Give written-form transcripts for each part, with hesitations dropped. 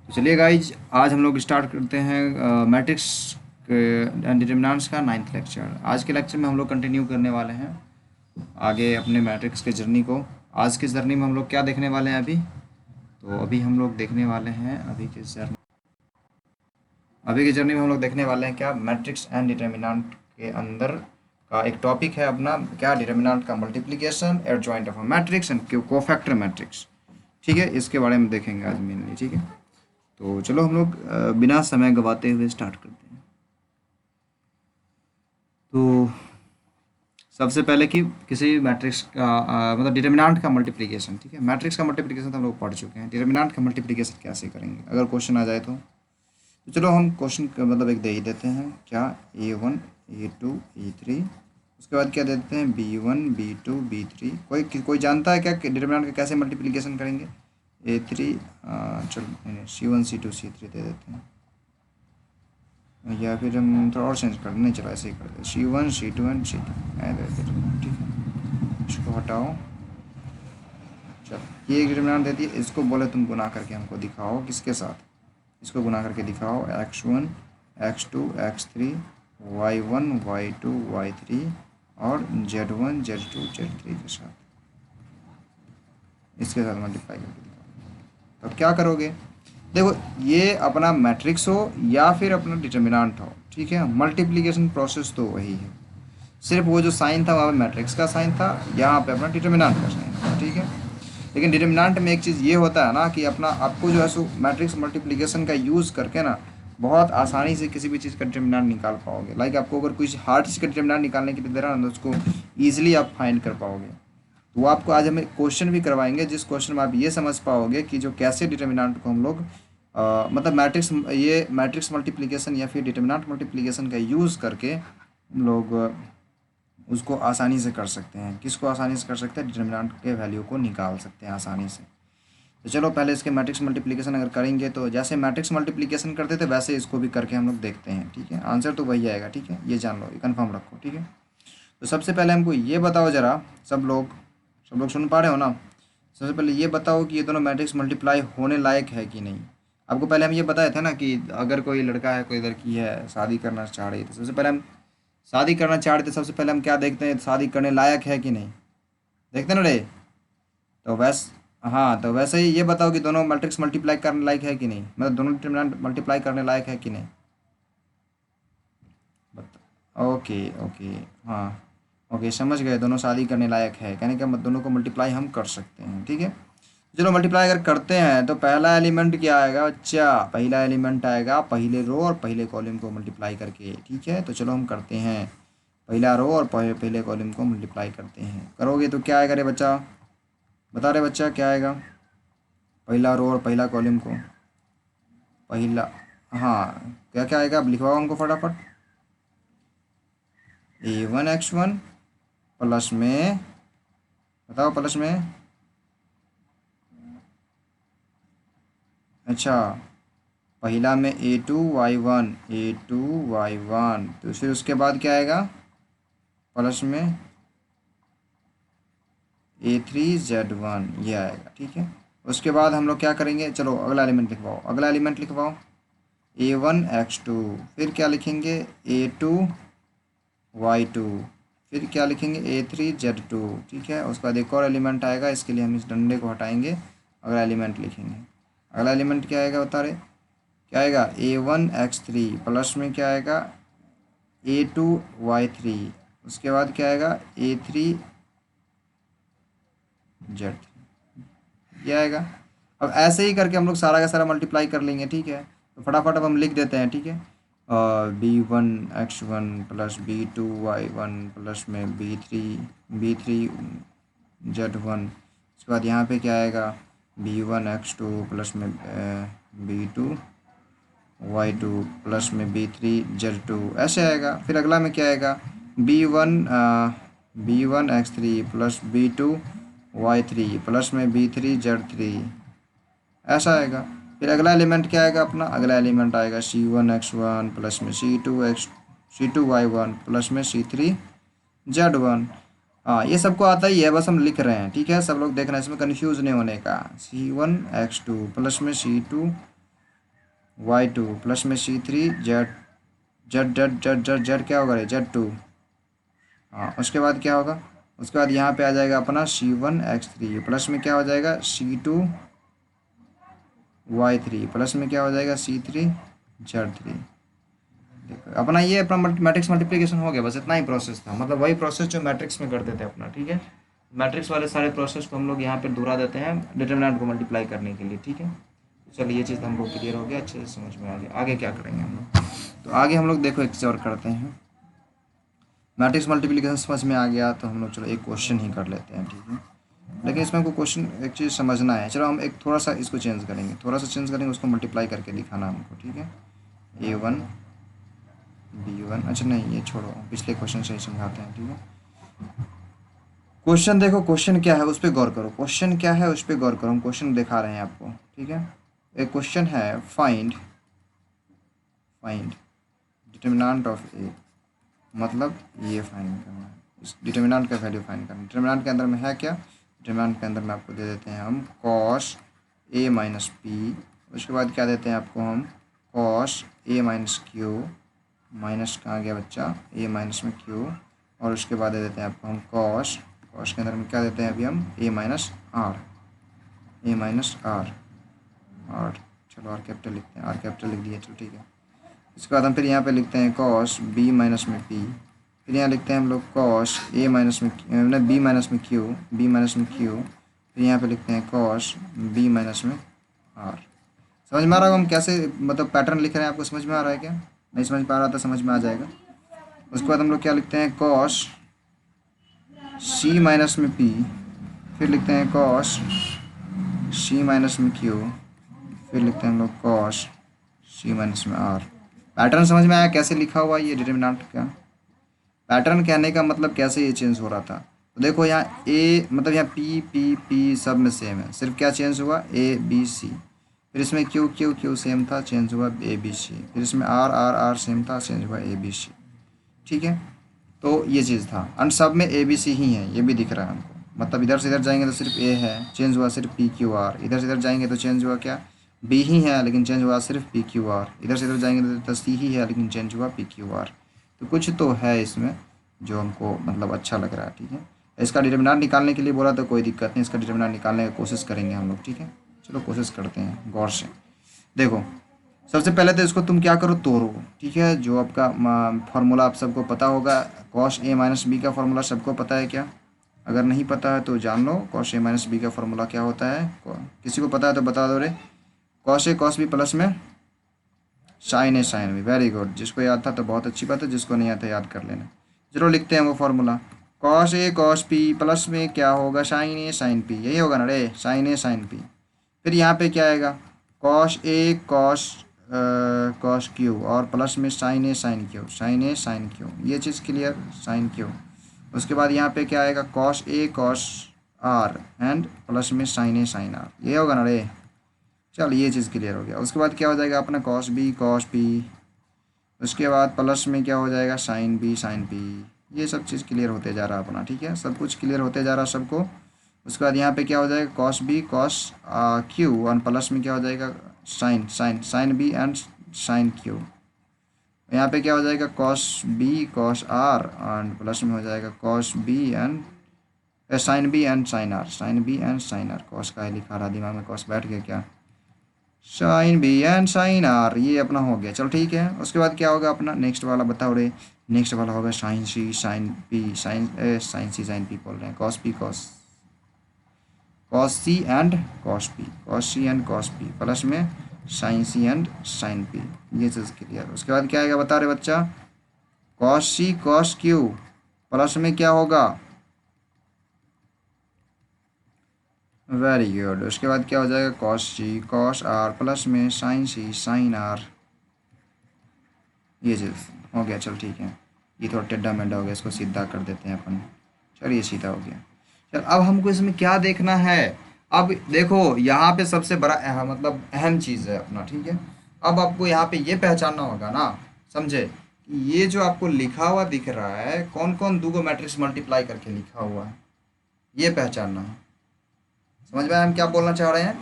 तो चलिए गाइज, आज हम लोग स्टार्ट करते हैं मैट्रिक्स एंड डिटर्मिनेंट्स का 9th लेक्चर। आज के लेक्चर में हम लोग कंटिन्यू करने वाले हैं आगे अपने मैट्रिक्स के जर्नी को। आज की जर्नी में हम लोग क्या देखने वाले हैं अभी हम लोग देखने वाले हैं अभी की जर्नी में हम लोग देखने वाले हैं क्या, मैट्रिक्स एंड डिटर्मिनेंट के अंदर का एक टॉपिक है अपना क्या, डिटर्मिनेंट का multiplication, adjoint of a matrix and cofactor matrix. ठीक है, इसके बारे में देखेंगे आज मेनली। ठीक है, तो चलो हम लोग बिना समय गवाते हुए स्टार्ट करते हैं। तो सबसे पहले कि किसी मैट्रिक्स का मतलब डिटर्मिनेंट का मल्टीप्लिकेशन। ठीक है, मैट्रिक्स का मल्टीप्लिकेशन तो हम लोग पढ़ चुके हैं, डिटर्मिनेंट का मल्टीप्लिकेशन कैसे करेंगे अगर क्वेश्चन आ जाए तो चलो हम क्वेश्चन मतलब एक दे ही देते हैं क्या, A1 A2 A3, उसके बाद क्या देते हैं B1 B2 B3। कोई जानता है क्या डिटर्मिनेंट का कैसे मल्टीप्लिकेशन करेंगे? A3 चलो C1 C2 C3 दे देते हैं, या फिर हम थोड़ा और चेंज कर नहीं, चलो ऐसे ही कर दें C1 C2 एंड C2 दे देते हैं। ठीक है, इसको हटाओ। चलो ये एक डिटर्मिनेंट दे दिए, इसको बोले तुम गुना करके हमको दिखाओ किसके साथ, इसको गुना करके दिखाओ x1 x2 x3 y1 y2 y3 और z1 z2 z3 के साथ, इसके साथ मल्टीप्लाई करके दिखाओ। तो अब क्या करोगे, देखो ये अपना मैट्रिक्स हो या फिर अपना डिटर्मिनेंट हो, ठीक है, मल्टीप्लिकेशन प्रोसेस तो वही है, सिर्फ वो जो साइन था वहाँ पे मैट्रिक्स का साइन था, यहाँ पे अपना डिटर्मिनेंट का साइन था। ठीक है, लेकिन डिटर्मिनेंट में एक चीज़ ये होता है ना कि अपना आपको जो है सो मैट्रिक्स मल्टीप्लिकेशन का यूज़ करके ना बहुत आसानी से किसी भी चीज़ का डिटर्मिनेंट निकाल पाओगे। लाइक आपको अगर कुछ हार्ड चीज़ का डिटर्मिनेंट निकालने के लिए दे रहा है ना, तो उसको ईजिली आप फाइंड कर पाओगे। तो वो आपको आज हमें क्वेश्चन भी करवाएंगे, जिस क्वेश्चन में आप ये समझ पाओगे कि जो कैसे डिटर्मिनेंट को हम लोग मतलब मैट्रिक्स मल्टीप्लिकेशन या फिर डिटर्मिनेंट मल्टीप्लिकेशन का यूज़ करके हम लोग उसको आसानी से कर सकते हैं। किसको आसानी से कर सकते हैं? डिटर्मिनेंट के वैल्यू को निकाल सकते हैं आसानी से। तो चलो पहले इसके मैट्रिक्स मल्टीप्लिकेशन अगर करेंगे तो जैसे मैट्रिक्स मल्टीप्लिकेशन करते थे वैसे इसको भी करके हम लोग देखते हैं। ठीक है, आंसर तो वही आएगा। ठीक है, ये जान लो, ये कन्फर्म रखो। ठीक है, तो सबसे पहले हमको ये बताओ ज़रा, सब लोग सुन पा रहे हो ना? सबसे पहले ये बताओ कि ये दोनों मैट्रिक्स मल्टीप्लाई होने लायक है कि नहीं। आपको पहले हम ये बताए थे ना कि अगर कोई लड़का है कोई लड़की है शादी करना चाह रही है, तो सबसे पहले हम शादी करना चाह रहे थे, सबसे पहले हम क्या देखते हैं, शादी करने लायक है कि नहीं, देखते ना रे। तो हाँ, तो वैसे ही ये बताओ कि दोनों मैट्रिक्स मल्टीप्लाई करने लायक है कि नहीं, मतलब दोनों डिटर्मिनेंट मल्टीप्लाई करने लायक है कि नहीं। ओके ओके, हाँ ओके, समझ गए, दोनों शादी करने लायक है, कहने का मतलब दोनों को मल्टीप्लाई हम कर सकते हैं। ठीक है, चलो मल्टीप्लाई अगर करते हैं तो पहला एलिमेंट क्या आएगा बच्चा, पहला एलिमेंट आएगा पहले रो और पहले कॉलम को मल्टीप्लाई करके। ठीक है, तो चलो हम करते हैं, पहला रो और पहले कॉलम को मल्टीप्लाई करते हैं। करोगे तो क्या आएगा रे बच्चा, बता रहे बच्चा क्या आएगा, पहला रो और पहला कॉलम को पहला, हाँ क्या क्या आएगा, अब लिखवाओ हमको फटाफट। A1 x1 प्लस में, बताओ प्लस में, अच्छा पहला में A2 y1 तो फिर उसके बाद क्या आएगा प्लस में A3 z1, ये आएगा। ठीक है, उसके बाद हम लोग क्या करेंगे, चलो अगला एलिमेंट लिखवाओ, अगला एलिमेंट लिखवाओ A1 x2, फिर क्या लिखेंगे A2 y2, फिर क्या लिखेंगे A3 z2। ठीक है, उसके बाद एक और एलिमेंट आएगा, इसके लिए हम इस डंडे को हटाएंगे, अगला एलिमेंट लिखेंगे। अगला एलिमेंट क्या आएगा बता रहे, क्या आएगा A1 x3 प्लस में क्या आएगा A2 y3, उसके बाद क्या आएगा A3 z3, ये आएगा। अब ऐसे ही करके हम लोग सारा का सारा मल्टीप्लाई कर लेंगे। ठीक है, तो फटाफट अब हम लिख देते हैं। ठीक है, B1 x1 plus B2 y1 plus में B3 z1, उसके बाद यहाँ पे क्या आएगा B1 x2 प्लस में B2 y2 प्लस में B3 z2, ऐसे आएगा। फिर अगला में क्या आएगा B1 x3 plus B2 y3 plus में B3 z3, ऐसा आएगा। फिर अगला एलिमेंट क्या आएगा अपना, अगला एलिमेंट आएगा C1 x1 प्लस में C2 y1 प्लस में C3 z1। हाँ, ये सबको आता ही है, बस हम लिख रहे हैं। ठीक है, सब लोग देख रहे हैं, इसमें कन्फ्यूज़ नहीं होने का। C1 x2 प्लस में C2 y2 प्लस में c3 Z Z Z Z Z Z क्या होगा रे z2। हाँ उसके बाद क्या होगा, उसके बाद यहाँ पे आ जाएगा अपना c1 x3 प्लस में क्या हो जाएगा c2 y3 प्लस में क्या हो जाएगा c3 z3। देखो अपना ये अपना मैट्रिक्स मल्टीप्लिकेशन हो गया, बस इतना ही प्रोसेस था, मतलब वही प्रोसेस जो मैट्रिक्स में करते थे अपना, ठीक है। मैट्रिक्स वाले सारे प्रोसेस को हम लोग यहाँ पे दोहरा देते हैं डिटरमिनेंट को मल्टीप्लाई करने के लिए, ठीक है। तो चलिए ये चीज़ हमको क्लियर हो गया, अच्छे से समझ में आ गया। आगे क्या करेंगे हम लोग, तो आगे हम लोग देखो एक चीज़ और करते हैं। मैट्रिक्स मल्टीप्लिकेशन समझ में आ गया तो हम लोग चलो एक क्वेश्चन ही कर लेते हैं, ठीक है। लेकिन इसमें हमको क्वेश्चन एक चीज़ समझना है, चलो हम एक थोड़ा सा इसको चेंज करेंगे, थोड़ा सा चेंज करेंगे, उसको मल्टीप्लाई करके दिखाना हमको, ठीक है। a1 b1, अच्छा नहीं ये छोड़ो, पिछले क्वेश्चन से ही समझाते हैं, ठीक है। क्वेश्चन देखो, क्वेश्चन क्या है उस पर गौर करो, क्वेश्चन क्या है उस पर गौर करो, हम क्वेश्चन दिखा रहे हैं आपको, ठीक है। एक क्वेश्चन है find find determinant of A, मतलब ये फाइंड करना है, इस डिटरमिनेंट का वैल्यू फाइंड करना है। डिटरमिनेंट के अंदर में है क्या, डिटरमिनेंट के अंदर में आपको दे देते हैं हम कॉस ए माइनस पी, उसके बाद क्या देते हैं आपको हम cos A minus Q, minus कहाँ गया बच्चा, ए माइनस में क्यू, और उसके बाद दे देते हैं आपको हम कॉस, कॉस के अंदर में क्या देते हैं अभी हम A minus R, A minus R, R चलो आर कैपिटल लिखते हैं, आर कैपिटल लिख दिया, चलो ठीक है। इसके बाद हम फिर यहाँ पे लिखते हैं कॉस बी माइनस में पी, फिर यहाँ लिखते हैं हम लोग कॉस ए माइनस में बी माइनस में क्यू, बी माइनस में क्यू, फिर यहाँ पे लिखते हैं कॉस बी माइनस में आर। समझ में आ रहा होगा हम कैसे मतलब पैटर्न लिख रहे हैं, आपको समझ में आ रहा है क्या, नहीं समझ में आ रहा तो समझ में आ जाएगा। उसके बाद हम लोग क्या लिखते हैं कॉस सी माइनस में पी, फिर लिखते हैं कॉस सी माइनस में क्यू, फिर लिखते हैं हम लोग कॉस सी माइनस में आर। पैटर्न समझ में आया कैसे लिखा हुआ ये डिटरमिनेंट का, पैटर्न कहने का मतलब कैसे ये चेंज हो रहा था। तो देखो यहाँ ए मतलब यहाँ पी पी पी सब में सेम है, सिर्फ क्या चेंज हुआ ए बी सी, फिर इसमें क्यू क्यू क्यू सेम था, चेंज हुआ ए बी सी, फिर इसमें आर आर आर सेम था, चेंज हुआ ए बी सी, ठीक है। तो ये चीज़ था, एंड सब में ए बी सी ही है, ये भी दिख रहा है हमको, मतलब इधर से इधर जाएंगे तो सिर्फ ए है, चेंज हुआ सिर्फ पी क्यू आर, इधर से इधर जाएंगे तो चेंज हुआ क्या बी ही है, लेकिन चेंज हुआ सिर्फ पी क्यू आर, इधर से इधर जाएंगे तो सी ही है, लेकिन चेंज हुआ पी क्यू आर। तो कुछ तो है इसमें जो हमको मतलब अच्छा लग रहा है, ठीक है। इसका डिटरमिनेंट निकालने के लिए बोला तो कोई दिक्कत नहीं, इसका डिटरमिनेंट निकालने की कोशिश करेंगे हम लोग, ठीक है। चलो कोशिश करते हैं गौर से। देखो सबसे पहले तो इसको तुम क्या करो तोड़ो, ठीक है। जो आपका फार्मूला आप सबको पता होगा, कॉस ए माइनस बी का फार्मूला सबको पता है क्या, अगर नहीं पता है तो जान लो, कॉस ए माइनस बी का फार्मूला क्या होता है, किसी को पता है तो बता दो रे। Cos A cos B plus में sine A sine B, very good, जिसको याद था तो बहुत अच्छी बात है, जिसको नहीं आता याद कर लेना। चलो लिखते हैं वो formula, cos A cos P plus में क्या होगा साइन ए साइन पी, यही होगा ना रे, साइन ए साइन पी। फिर यहाँ पे क्या आएगा cos A cos cos Q, और प्लस में sine A sign Q, sign A sign Q, ये चीज़ क्लियर, साइन क्यू। उसके बाद यहाँ पे क्या आएगा cos A cos R and plus में साइन ए साइन आर, ये होगा ना रे। चल ये चीज़ क्लियर हो गया। उसके बाद क्या हो जाएगा अपना कॉस बी कॉस पी, उसके बाद प्लस में क्या हो जाएगा साइन बी साइन पी, ये सब चीज़ क्लियर होते जा रहा अपना, ठीक है, सब कुछ क्लियर होते जा रहा सबको। उसके बाद यहाँ पे क्या हो जाएगा कॉस बी कॉस क्यू, और प्लस में क्या हो जाएगा sine sine sine B and sine Q. यहाँ पे क्या हो जाएगा cos B cos R, and plus में हो जाएगा cos B and sine B and sine R, sine B and sine R, cos का है लिखा रहा दिमाग में, कॉस बैठ गया क्या, sine B and sine R, ये अपना हो गया, चलो ठीक है। उसके बाद क्या होगा अपना नेक्स्ट वाला बताओ रे, नेक्स्ट वाला होगा sine C sine P, sine C sine P बोल रहे हैं, cos P cos cos C and cos P, cos C and cos P plus में sine C and sine P, ये चीज़ क्लियर। उसके बाद क्या आएगा बता रहे बच्चा, cos C cos Q plus में क्या होगा, वेरी गुड। उसके बाद क्या हो जाएगा cos C cos R plus में साइन सी साइन आर, ये चीज़ हो गया, चल ठीक है। ये थोड़ा टेढ़ा मेढ़ा हो गया, इसको सीधा कर देते हैं अपन, चल ये सीधा हो गया। चल अब हमको इसमें क्या देखना है, अब देखो यहाँ पे सबसे बड़ा मतलब अहम चीज़ है अपना, ठीक है। अब आपको यहाँ पे ये पहचानना होगा ना, समझे, कि ये जो आपको लिखा हुआ दिख रहा है कौन कौन दो मैट्रिक्स मल्टीप्लाई करके लिखा हुआ है, ये पहचानना है। समझ में आया हम क्या बोलना चाह रहे हैं,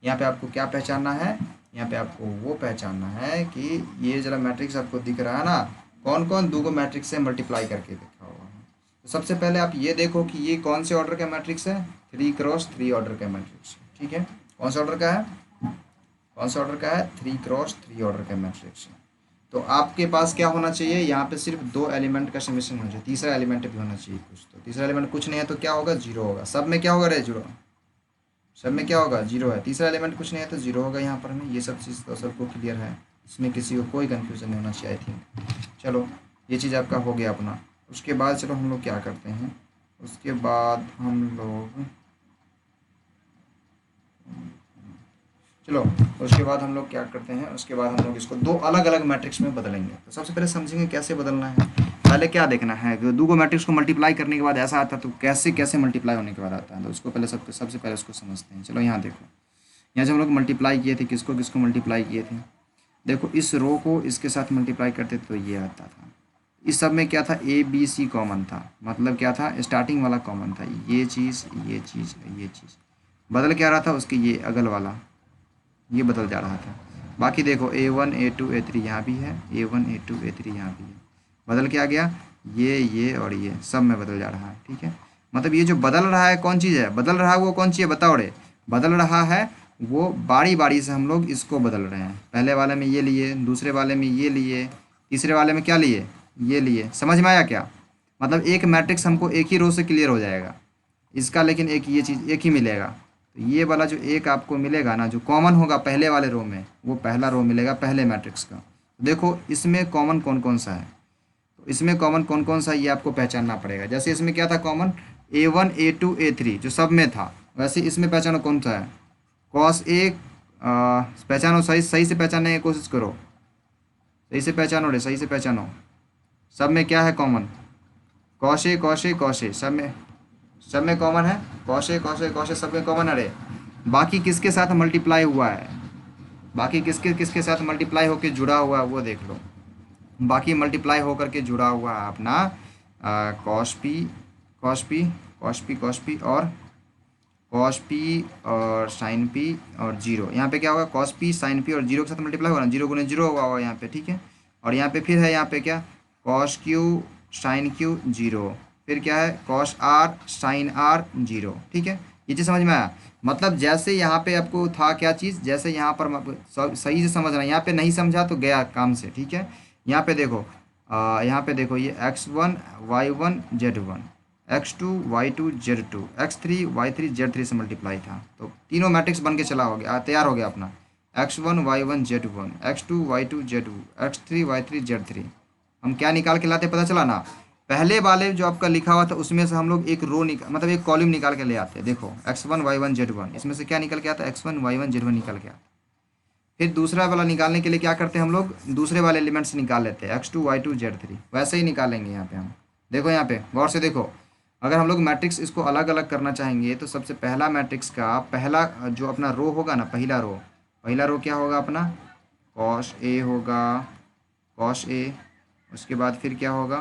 यहाँ पे आपको क्या पहचानना है, यहाँ पे आपको वो पहचानना है कि ये जरा मैट्रिक्स आपको दिख रहा है ना, कौन कौन दो मैट्रिक्स से मल्टीप्लाई करके देखा हुआ है। तो सबसे पहले आप ये देखो कि ये कौन से ऑर्डर का मैट्रिक्स है, 3x3 ऑर्डर का मैट्रिक्स है, ठीक है। कौन सा ऑर्डर का है, कौन सा ऑर्डर का है, 3x3 ऑर्डर का मैट्रिक्स है। तो आपके पास क्या होना चाहिए, यहाँ पे सिर्फ दो एलिमेंट का समेशन होना चाहिए, तीसरा एलिमेंट भी होना चाहिए कुछ। तो तीसरा एलिमेंट कुछ नहीं है तो क्या होगा, जीरो होगा। सब में क्या होगा रे, जीरो। सब में क्या होगा, जीरो है। तीसरा एलिमेंट कुछ नहीं है तो जीरो होगा यहाँ पर हमें। ये सब चीज़ तो सबको क्लियर है, इसमें किसी को कोई कन्फ्यूज़न नहीं होना चाहिए आई थिंक। चलो ये चीज़ आपका हो गया अपना। उसके बाद चलो हम लोग क्या करते हैं, उसके बाद हम लोग चलो उसके बाद हम लोग क्या करते हैं, उसके बाद हम लोग इसको दो अलग अलग मैट्रिक्स में बदलेंगे। तो सबसे पहले समझेंगे कैसे बदलना है। पहले क्या देखना है कि दो मैट्रिक्स को मल्टीप्लाई करने के बाद ऐसा आता है तो कैसे कैसे मल्टीप्लाई होने के बाद आता है, तो उसको पहले सबसे पहले उसको समझते हैं। चलो यहाँ देखो, यहाँ से हम लोग मल्टीप्लाई किए थे, किसको किसको मल्टीप्लाई किए थे। देखो इस रो को इसके साथ मल्टीप्लाई करते तो ये आता था। इस सब में क्या था, ए बी सी कॉमन था, मतलब क्या था, स्टार्टिंग वाला कॉमन था। ये चीज़ ये चीज़ ये चीज़ बदल क्या रहा था, उसके ये अगल वाला ये बदल जा रहा था। बाकी देखो A1 A2 A3 यहाँ भी है, A1 A2 A3 यहाँ भी है। बदल के आ गया ये और ये सब में बदल जा रहा है, ठीक है। मतलब ये जो बदल रहा है कौन चीज़ है, बदल रहा है वो कौन चीज़ है बताओ रे। बदल रहा है वो बारी बारी से हम लोग इसको बदल रहे हैं। पहले वाले में ये लिए, दूसरे वाले में ये लिए, तीसरे वाले में क्या लिए, ये लिए। समझ में आया क्या, मतलब एक मैट्रिक्स हमको एक ही रो से क्लियर हो जाएगा इसका, लेकिन एक ये चीज़ एक ही मिलेगा। तो ये वाला जो एक आपको मिलेगा ना, जो कॉमन होगा पहले वाले रो में, वो पहला रो मिलेगा पहले मैट्रिक्स का। देखो इसमें कॉमन कौन कौन सा है, तो इसमें कॉमन कौन कौन सा है ये आपको पहचानना पड़ेगा। जैसे इसमें क्या था कॉमन, A1 A2 A3 जो सब में था, वैसे इसमें पहचानो कौन सा है, कॉस ए। पहचानो, सही सही से पहचानने की कोशिश करो, सही से पहचानो रे, सही से पहचानो। सब में क्या है कॉमन, कौशे कौशे कौशे, सब में कॉमन है, कौशे कौशे कौशे सब में कॉमन है रे। बाकी किसके साथ मल्टीप्लाई हुआ है, बाकी किसके किसके साथ मल्टीप्लाई होकर जुड़ा हुआ है वो देख लो। बाकी मल्टीप्लाई होकर के जुड़ा हुआ है अपना cos P cos P cos P cos P और साइन पी और जीरो। यहाँ पे क्या होगा, कॉस पी साइन पी और जीरो के साथ मल्टीप्लाई होगा ना, जीरो गुने जीरो होगा यहाँ पे, ठीक है। और यहाँ पे फिर है, यहाँ पे क्या, cos Q sine Q zero, फिर क्या है cos R sine R zero, ठीक है। ये चीज़ समझ में आया। मतलब जैसे यहाँ पे आपको था क्या चीज़, जैसे यहाँ पर सही से समझना, यहाँ पे नहीं समझा तो गया काम से, ठीक है। यहाँ पे देखो यहाँ पे देखो ये x1 y1 z1, x2 y2 z2, x3 y3 z3 से मल्टीप्लाई था, तो तीनों मैट्रिक्स बन के चला हो गया, तैयार हो गया अपना। x1 y1 z1, x2 y2 z2, x3 y3 z3। हम क्या निकाल के लाते पता चला ना, पहले वाले जो आपका लिखा हुआ था उसमें से हम लोग एक रो मतलब एक कॉलम निकाल के ले आते हैं। देखो x1 y1 z1, इसमें से क्या निकल के आता है, x1 y1 z1 निकल के आता है। फिर दूसरा वाला निकालने के लिए क्या करते हैं हम लोग, दूसरे वाले एलिमेंट्स निकाल लेते हैं, x2 y2 z3, वैसे ही निकालेंगे यहाँ पे हम। देखो यहाँ पे गौर से देखो, अगर हम लोग मैट्रिक्स इसको अलग अलग करना चाहेंगे तो सबसे पहला मैट्रिक्स का पहला जो अपना रो होगा ना, पहला रो क्या होगा अपना, कॉस ए होगा, कॉस ए। उसके बाद फिर क्या होगा,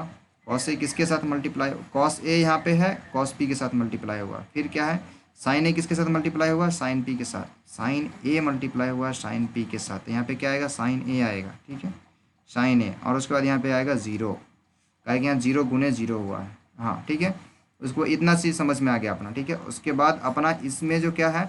कॉस ए किसके साथ मल्टीप्लाई, कॉस ए यहाँ पे है, कॉस पी के साथ मल्टीप्लाई होगा। फिर क्या है, साइन ए किसके साथ मल्टीप्लाई हुआ, साइन पी के साथ, साइन ए मल्टीप्लाई हुआ साइन पी के साथ। यहाँ पे क्या आएगा, साइन ए आएगा, ठीक है, साइन ए। और उसके बाद यहाँ पे आएगा ज़ीरो, कहें यहाँ जीरो गुने जीरो हुआ है, हाँ ठीक है। उसको इतना चीज़ समझ में आ गया अपना, ठीक है। उसके बाद अपना इसमें जो क्या है,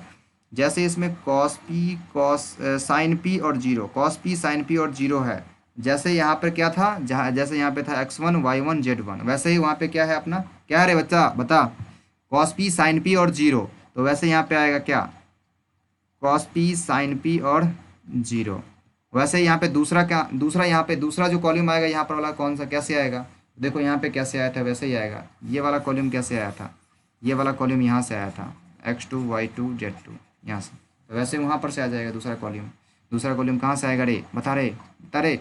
जैसे इसमें cos P cos sine P और zero, cos P sine P और जीरो है, जैसे यहाँ पर क्या था, जहाँ जैसे यहाँ पे था x1 y1 z1, वैसे ही वहाँ पे क्या है अपना, क्या है रे बच्चा बता, कॉस पी साइन पी और जीरो। तो वैसे यहाँ पे आएगा क्या, कॉस पी साइन पी और जीरो। वैसे यहाँ पे दूसरा क्या, दूसरा यहाँ पे दूसरा जो कॉलम आएगा यहाँ पर वाला कौन सा, कैसे आएगा, देखो यहाँ पे कैसे आया था वैसे ही आएगा। ये वाला कॉलम कैसे आया था, ये वाला कॉलम यहाँ से आया था, x2 y2 z2 यहाँ से, तो वैसे वहाँ पर से आ जाएगा दूसरा कॉलम। दूसरा कॉलम कहाँ से आएगा रे, बता रे,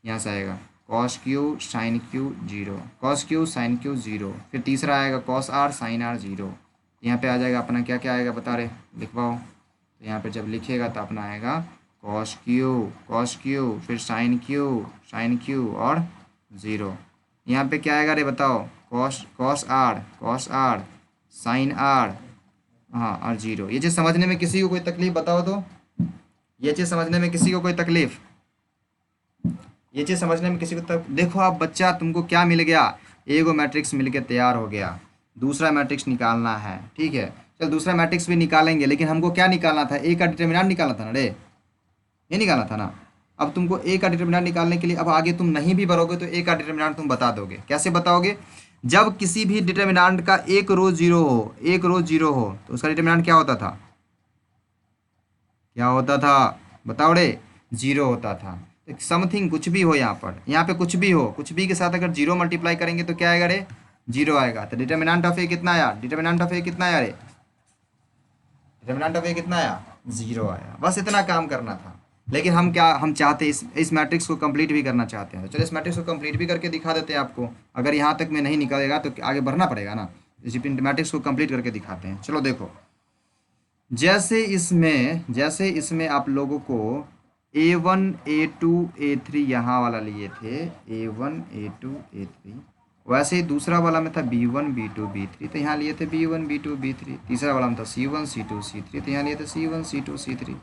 यहाँ से आएगा cos Q sine Q zero, cos Q sine Q zero. फिर तीसरा आएगा cos R sine R zero. यहाँ पे आ जाएगा अपना क्या क्या आएगा बता रहे, लिखवाओ। तो यहाँ पे जब लिखेगा तो अपना आएगा कॉस क्यू, फिर साइन क्यू और ज़ीरो। यहाँ पे क्या आएगा रे बताओ, कॉस आर साइन आर, हाँ और जीरो। ये चीज़ समझने में किसी को कोई तकलीफ बताओ तो, ये चीज़ समझने में किसी को कोई तकलीफ? ये चीज़ समझने में किसी को देखो आप बच्चा, तुमको क्या मिल गया? एगो मैट्रिक्स मिल के तैयार हो गया, दूसरा मैट्रिक्स निकालना है, ठीक है। चल दूसरा मैट्रिक्स भी निकालेंगे, लेकिन हमको क्या निकालना था? ए का डिटर्मिनेंट निकालना था ना रे, ये निकालना था ना। अब तुमको ए का डिटर्मिनेंट निकालने के लिए, अब आगे तुम नहीं भी भरोगे तो ए का डिटर्मिनेंट तुम बता दोगे। कैसे बताओगे? जब किसी भी डिटर्मिनेंट का एक रो जीरो हो, एक रो जीरो हो, तो उसका डिटर्मिनेंट क्या होता था? क्या होता था? बताओ रे। जीरो होता था। समथिंग कुछ भी हो, यहाँ पे कुछ भी हो, कुछ भी के साथ अगर जीरो मल्टीप्लाई करेंगे तो क्या आएगा रे? जीरो आएगा। तो डिटर्मिनेंट ऑफ ए कितना आया? डिटर्मिनेंट ऑफ ए कितना आया रे? डिटर्मिनेंट ऑफ ए कितना आया? जीरो आया। बस इतना काम करना था। लेकिन हम क्या, हम चाहते इस मैट्रिक्स को कंप्लीट भी करना चाहते हैं। तो चलो इस मैट्रिक्स को कंप्लीट भी करके दिखा देते हैं आपको। अगर यहाँ तक में नहीं निकलेगा तो आगे बढ़ना पड़ेगा ना। इस मैट्रिक्स को कंप्लीट करके दिखाते हैं। चलो देखो, जैसे इसमें आप लोगों को A1 A2 A3 यहाँ वाला लिए थे, A1 A2 A3, वैसे ही दूसरा वाला में था B1 B2 B3, तो यहाँ लिए थे B1 B2 B3। तीसरा वाला में था C1 C2 C3, तो यहाँ लिए थे C1 C2 C3,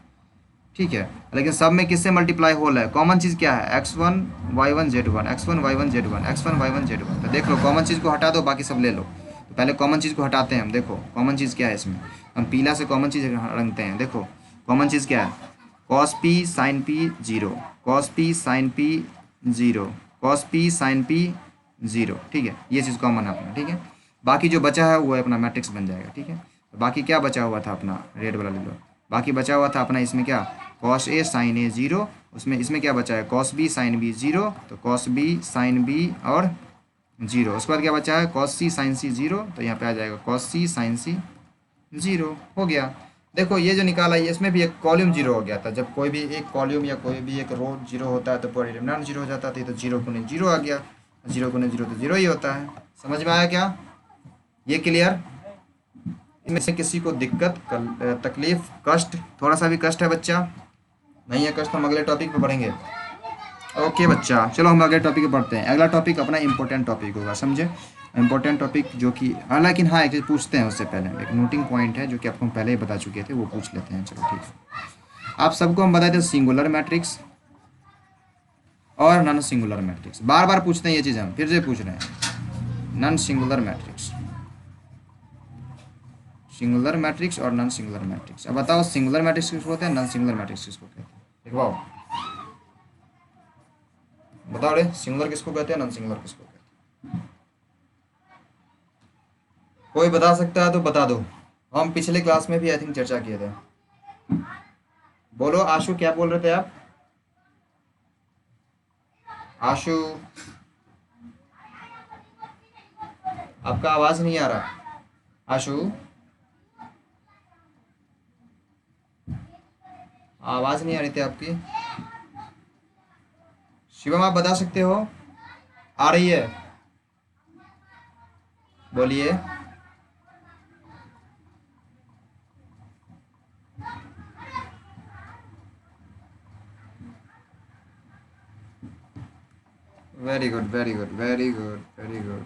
ठीक है। लेकिन सब में किससे मल्टीप्लाई होल है? कॉमन चीज़ क्या है? X1 Y1 Z1 X1 Y1 Z1 X1 Y1 Z1। तो देख लो, कॉमन चीज़ को हटा दो, बाकी सब ले लो। तो पहले कॉमन चीज़ को हटाते हैं हम। देखो कॉमन चीज़ क्या है इसमें, हम पीला से कॉमन चीज़ रंगते हैं। देखो कॉमन चीज़ क्या है? Cos P sine P zero, cos P sine P zero, cos P sine P zero, ठीक है। ये चीज़ कॉमन है अपना, ठीक है। बाकी जो बचा है वो अपना मैट्रिक्स बन जाएगा, ठीक है। तो बाकी क्या बचा हुआ था अपना? रेड वाला ले लो। बाकी बचा हुआ था अपना इसमें क्या? Cos A sine A zero, उसमें इसमें क्या बचा है? Cos B sine B zero, तो कॉस बी साइन बी और जीरो। उसके बाद क्या बचा है? Cos C sine C zero, तो यहाँ पे आ जाएगा cos C sine C zero. हो गया। देखो ये जो निकाला है, इसमें भी एक कॉलम जीरो हो गया था। जब कोई भी एक कॉलम या कोई भी एक रो जीरो होता है तो पूरा डिटरमिनेंट जीरो हो जाता है। तो जीरो गुने जीरो आ गया, जीरो गुने जीरो तो जीरो ही होता है। समझ में आया क्या? ये क्लियर? इनमें से किसी को दिक्कत, तकलीफ, कष्ट, थोड़ा सा भी कष्ट है बच्चा? नहीं है कष्ट, हम अगले टॉपिक पे बढ़ेंगे। ओके बच्चा, चलो हम अगले टॉपिक पे बढ़ते हैं। अगला टॉपिक अपना इंपॉर्टेंट टॉपिक होगा, समझे? इंपॉर्टेंट टॉपिक जो कि, हालांकि हाँ एक चीज़ पूछते हैं उससे पहले, एक नोटिंग पॉइंट है जो कि आपको हम पहले ही बता चुके थे, वो पूछ लेते हैं। चलो ठीक है। आप सबको हम बताए थे सिंगुलर मैट्रिक्स और नॉन सिंगुलर मैट्रिक्स। बार बार पूछते हैं ये चीज़, हम फिर से पूछ रहे हैं। Non singular matrix, singular matrix और नॉन सिंगुलर मैट्रिक्स। अब बताओ सिंगुलर मैट्रिक्स किसको होते हैं, नॉन सिंगुलर मैट्रिक्स किसको कहते हैं? लिखवाओ, बताओ रे, सिंगुलर किसको कहते हैं, नॉन सिंगुलर किसको कहते हैं? कोई बता सकता है तो बता दो। हम पिछले क्लास में भी आई थिंक चर्चा किए थे। बोलो आशु, क्या बोल रहे थे आप? आशु, आपका आवाज नहीं आ रहा। आशु, आवाज नहीं आ रही थी आपकी। शिवम आप बता सकते हो? आ रही है, बोलिए। Very good very good very good very good.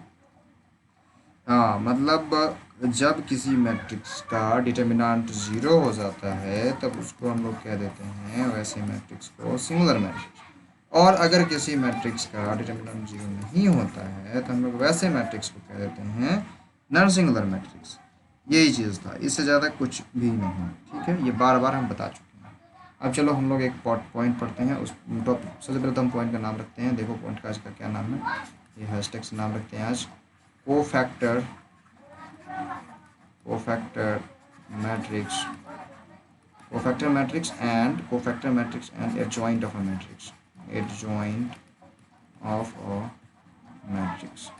हाँ मतलब जब किसी मैट्रिक्स का डिटर्मिनेंट जीरो हो जाता है तब उसको हम लोग कह देते हैं, वैसे मैट्रिक्स को, सिंगुलर मैट्रिक्स। और अगर किसी मैट्रिक्स का डिटर्मिनेंट जीरो नहीं होता है तो हम लोग वैसे मैट्रिक्स को कह देते हैं नॉन सिंगुलर मैट्रिक्स। यही चीज़ था, इससे ज़्यादा कुछ भी नहीं, ठीक है। ये बार बार हम बता चुके हैं। अब चलो हम लोग एक पॉइंट पढ़ते हैं। उस टॉपिक सबसे पहले तो हम पॉइंट का नाम रखते हैं। देखो पॉइंट का आज का क्या नाम है, ये हैशटैग से नाम रखते हैं आज, cofactor matrix, cofactor matrix and adjoint of a matrix, adjoint of a matrix.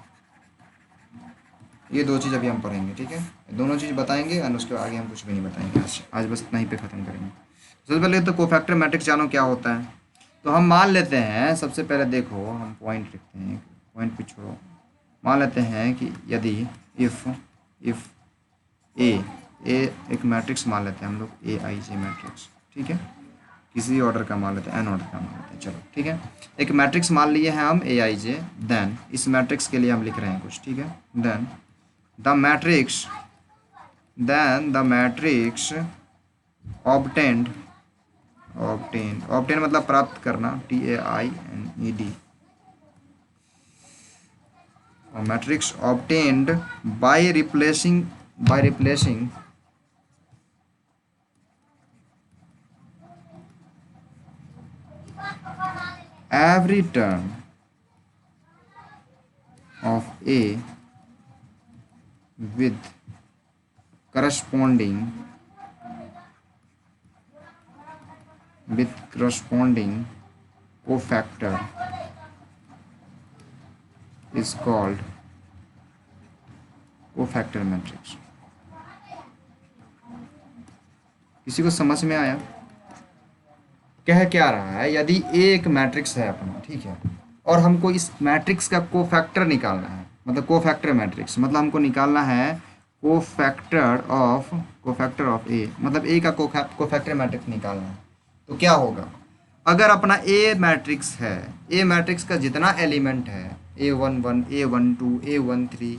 ये दो चीज़ अभी हम पढ़ेंगे, ठीक है। दोनों चीज़ बताएंगे और उसके आगे हम कुछ भी नहीं बताएंगे। आज बस इतना ही पे ख़त्म करेंगे। सबसे पहले तो कोफैक्टर मैट्रिक्स जानो क्या होता है। तो हम मान लेते हैं, सबसे पहले देखो हम पॉइंट लिखते हैं, पॉइंट पे छोड़ो। मान लेते हैं कि यदि इफ़ ए एक मैट्रिक्स मान लेते हैं हम लोग, AIJ मैट्रिक्स, ठीक है। किसी ऑर्डर का मान लेते हैं, n ऑर्डर का मान लेते हैं, चलो ठीक है। एक मैट्रिक्स मान लिए हैं हम AIJ। देन इस मैट्रिक्स के लिए हम लिख रहे हैं कुछ, ठीक है। Then the matrix obtained obtain, obtain मतलब प्राप्त करना, TAINED। Matrix obtained by replacing every term of A with corresponding cofactor is called cofactor matrix। किसी को समझ में आया? कह क्या रहा है, यदि A एक मैट्रिक्स है अपना, ठीक है, और हमको इस मैट्रिक्स का कोफैक्टर निकालना है, मतलब कोफैक्टर मैट्रिक्स, मतलब हमको निकालना है कोफैक्टर ऑफ A, मतलब A का कोफैक्टर मैट्रिक्स निकालना है। तो क्या होगा, अगर अपना A मैट्रिक्स है, A मैट्रिक्स का जितना एलिमेंट है, A11, A12, A13,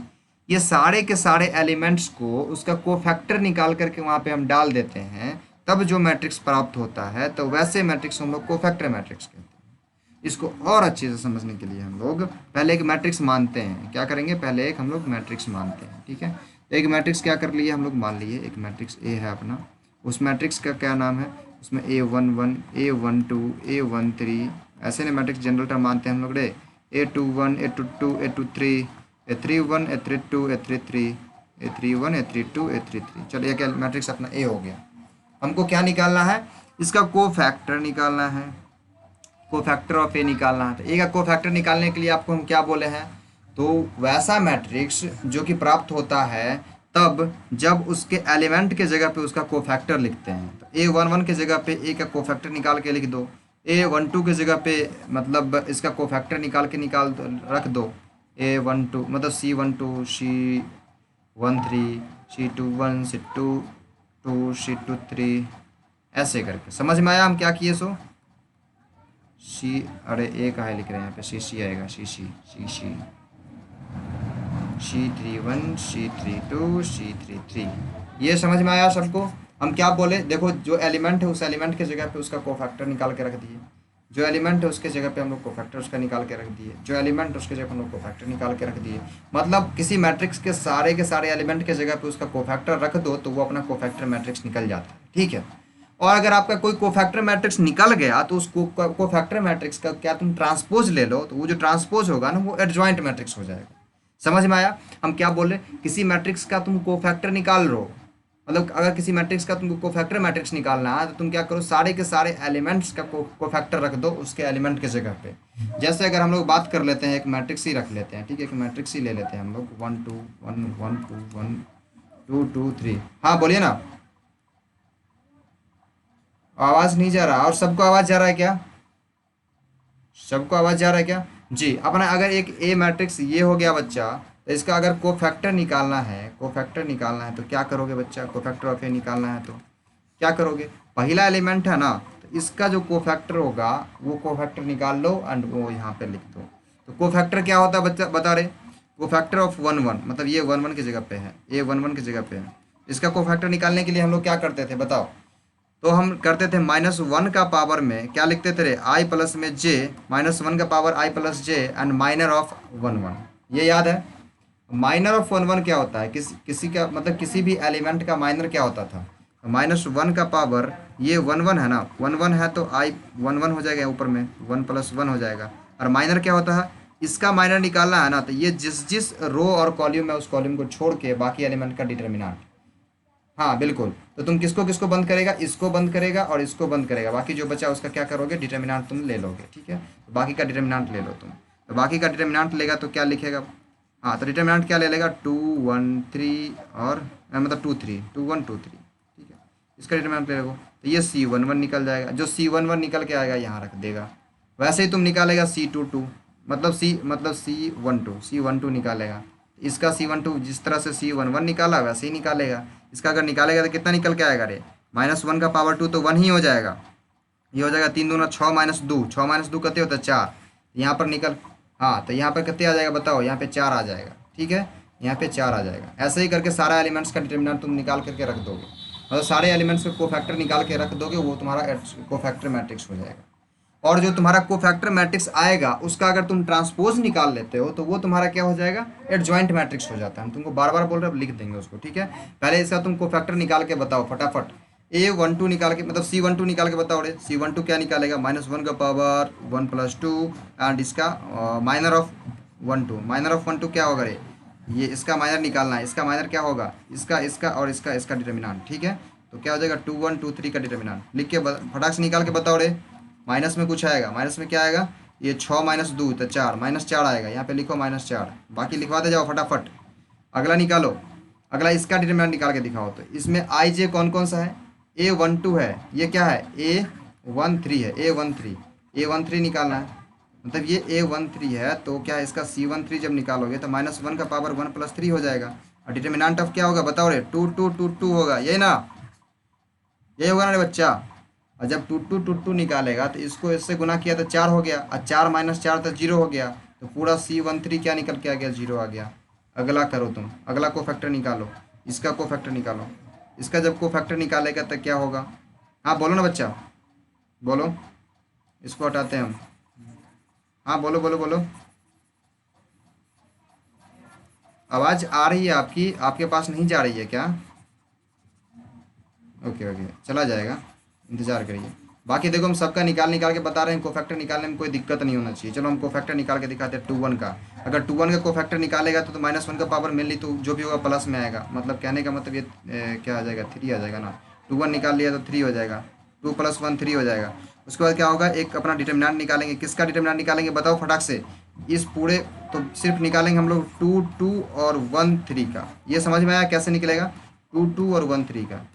ये सारे के सारे एलिमेंट्स को उसका कोफैक्टर निकाल करके वहाँ पे हम डाल देते हैं, तब जो मैट्रिक्स प्राप्त होता है, तो वैसे मैट्रिक्स हम लोग कोफैक्टर मैट्रिक्स कहते हैं। इसको और अच्छे से समझने के लिए हम लोग पहले एक मैट्रिक्स मानते हैं। क्या करेंगे, पहले एक हम लोग मैट्रिक्स मानते हैं, ठीक है। तो एक मैट्रिक्स क्या कर लिए हम लोग, मान लिए एक मैट्रिक्स A है अपना, उस मैट्रिक्स का क्या नाम है, उसमें A11, A12, A13 ऐसे ने मैट्रिक्स जनरल टर्म मानते हैं हम लोग रे, A21, A22, A23, A31, A32, A33, A31, A32, A33। चलिए क्या मैट्रिक्स अपना A हो गया। हमको क्या निकालना है, इसका कोफैक्टर निकालना है, कोफैक्टर ऑफ ए निकालना है। तो ए का कोफैक्टर निकालने के लिए आपको हम क्या बोले हैं, तो वैसा मैट्रिक्स जो कि प्राप्त होता है तब जब उसके एलिमेंट के जगह पे उसका कोफैक्टर लिखते हैं। तो A11 के जगह पे ए का कोफैक्टर निकाल के लिख दो, A12 के जगह पे मतलब इसका कोफैक्टर निकाल रख दो, A12 मतलब C12, C13, C21, C22, C23 ऐसे करके। समझ में आया हम क्या किए सो? सी, अरे ए का है लिख रहे हैं यहाँ पे, सी आएगा, सी C31, C32, C33। ये समझ में आया सबको? हम क्या बोले, देखो जो एलिमेंट है उस एलिमेंट के जगह पे उसका कोफैक्टर निकाल के रख दिए, जो एलिमेंट है उसके जगह पे हम लोग कोफैक्टर उसका निकाल के रख दिए, जो एलिमेंट उसके जगह पे हम लोग कोफैक्टर निकाल के रख दिए। मतलब किसी मैट्रिक्स के सारे एलिमेंट के जगह पे उसका कोफैक्टर रख दो तो वो अपना कोफैक्टर मैट्रिक्स निकल जाता है, ठीक है। और अगर आपका कोई कोफैक्टर मैट्रिक्स निकल गया तो उस कोफैक्टर मैट्रिक्स का क्या तुम ट्रांसपोज ले लो, तो वो जो ट्रांसपोज होगा ना वो एडजॉइंट मैट्रिक्स हो जाएगा। समझ में आया? हम क्या बोले, किसी मैट्रिक्स का तुम कोफैक्टर निकाल लो, मतलब अगर किसी मैट्रिक्स का तुमको कोफैक्टर मैट्रिक्स निकालना है तो तुम क्या करो, सारे के सारे एलिमेंट्स का कोफैक्टर रख दो उसके एलिमेंट के जगह पे। जैसे अगर हम लोग बात कर लेते हैं, एक मैट्रिक्स ही रख लेते हैं, ठीक है, एक मैट्रिक्स ही ले लेते हैं हम लोग, 1 2 1 1 2 1 2 2 3। हाँ बोलिए ना, आवाज़ नहीं जा रहा? और सबको आवाज़ जा रहा है क्या? सबको आवाज़ जा रहा है क्या? जी। अपना अगर एक ए मैट्रिक्स ये हो गया बच्चा, तो इसका अगर कोफैक्टर निकालना है तो क्या करोगे बच्चा, कोफैक्टर ऑफ ए निकालना है तो क्या करोगे, पहला एलिमेंट है ना, तो इसका जो कोफैक्टर होगा वो कोफैक्टर निकाल लो एंड वो यहाँ पे लिख दो। तो कोफैक्टर क्या होता है बच्चा बता रहे, कोफैक्टर ऑफ 1 1, मतलब ये 1 1 की जगह पे है, ये 1 1 की जगह पे है। इसका कोफैक्टर निकालने के लिए हम लोग क्या करते थे बताओ, तो हम करते थे -1 का पावर में क्या लिखते थे, आई प्लस में जे, -1 का power I plus J and minor of 1 1। ये याद है? माइनर ऑफ 1 1 क्या होता है, किसी का मतलब किसी भी एलिमेंट का माइनर क्या होता था, -1 का पावर ये 1 1 है ना, 1 1 है तो आई 1 1 हो जाएगा, ऊपर में 1 + 1 हो जाएगा। और माइनर क्या होता है, इसका माइनर निकालना है ना, तो ये जिस रो और कॉलम है उस कॉलम को छोड़ के बाकी एलिमेंट का डिटर्मिनेंट। हाँ बिल्कुल। तो तुम किसको किसको बंद करेगा, इसको बंद करेगा और इसको बंद करेगा, बाकी जो बचा उसका क्या करोगे, डिटर्मिनेंट तुम ले लोगे, ठीक है। तो बाकी का डिटर्मिनेंट ले लो तुम, तो बाकी का डिटर्मिनेंट लेगा तो क्या लिखेगा, हाँ तो डिटर्मिनेंट क्या ले लेगा, 2 1 3 और मतलब 2 3 2 1 2 3, ठीक है। इसका डिटर्मिनेंट ले लो तो ये C11 निकल जाएगा, जो C11 निकल के आएगा यहाँ रख देगा। वैसे ही तुम निकालेगा C22, मतलब C12 निकालेगा, इसका C12 जिस तरह से C11 निकाला वैसे ही निकालेगा। इसका अगर निकालेगा तो कितना निकल के आएगा रे, -1 का पावर 2 तो 1 ही हो जाएगा, ये हो जाएगा 3 दूना 6 -2, 6 -2 कितने होता है 4, यहाँ पर निकल, हाँ तो यहाँ पर कितने आ जाएगा बताओ, यहाँ पे 4 आ जाएगा, ठीक है, यहाँ पे 4 आ जाएगा। ऐसे ही करके सारा एलिमेंट्स का डिटर्मिनेंट तुम निकाल करके रख दोगे। मतलब सारे एलिमेंट्स के कोफैक्टर निकाल के रख दोगे, वो तुम्हारा कोफैक्टर मैट्रिक्स हो जाएगा। और जो तुम्हारा कोफैक्टर मैट्रिक्स आएगा उसका अगर तुम ट्रांसपोज निकाल लेते हो तो वो तुम्हारा क्या हो जाएगा, एडजॉइंट मैट्रिक्स हो जाता है। हम तुमको बार बार बोल रहे हैं, अब लिख देंगे उसको, ठीक है। पहले इसका तुम कोफैक्टर निकाल के बताओ फटाफट। A12 निकाल के, मतलब C12 निकाल के बताओ रे। C12 क्या निकालेगा, -1 का पावर 1 + 2 एंड इसका माइनर ऑफ 1 2, माइनर ऑफ 1 2 क्या होगा रे, ये इसका माइनर निकालना है। इसका माइनर क्या होगा, इसका इसका और इसका डिटर्मिनेंट, ठीक है। तो क्या हो जाएगा 2 1 2 3 का डिटर्मिनेंट लिख के फटाक से निकाल के बताओ रे। माइनस में कुछ आएगा, माइनस में क्या आएगा, ये 6 - 2 तो 4, -4 आएगा, यहाँ पे लिखो -4, बाकी लिखवाते जाओ फटाफट। अगला निकालो, अगला इसका डिटरमिनेंट निकाल के दिखाओ। तो इसमें I J कौन कौन सा है, A12 है, ये क्या है A13 है, A13 निकालना है। मतलब ये A13 है तो क्या है, इसका C13 जब निकालोगे तो -1 का पावर 1 + 3 हो जाएगा। और डिटर्मिनेंट ऑफ क्या होगा बताओ रे, 2 2 2 2 होगा, यही ना, यही होगा ना रे बच्चा। और जब 2 2 2 2 निकालेगा तो इसको इससे गुना किया तो 4 हो गया, और 4 - 4 तो 0 हो गया। तो पूरा C13 क्या निकल के आ गया, 0 आ गया। अगला करो तुम, अगला को फैक्टर निकालो, इसका को फैक्टर निकालो। इसका जब को फैक्टर निकालेगा तो क्या होगा, हाँ बोलो ना बच्चा, बोलो। इसको हटाते हैं हम, हाँ बोलो बोलो बोलो। आवाज़ आ रही है आपकी, आपके पास नहीं जा रही है क्या, ओके ओके, चला जाएगा, इंतज़ार करिए। बाकी देखो हम सबका निकाल निकाल के बता रहे हैं, कोफैक्टर निकालने में कोई दिक्कत नहीं होना चाहिए। चलो हम कोफैक्टर निकाल के दिखाते हैं 2 1 का। अगर 2 1 का कोफैक्टर निकालेगा तो -1 का पावर मेनली तो जो भी होगा प्लस में आएगा। मतलब कहने का मतलब ये क्या आ जाएगा, 3 आ जाएगा ना। 2 1 निकाल लिया तो 3 हो जाएगा, 2 + 1 3 हो जाएगा। उसके बाद क्या होगा, एक अपना डिटर्मिनेंट निकालेंगे। किसका डिटर्मिनेंट निकालेंगे बताओ फटाक से, इस पूरे, तो सिर्फ निकालेंगे हम लोग 2 2 और 1 3 का। ये समझ में आया कैसे निकलेगा, 2 2 और 1 3 का,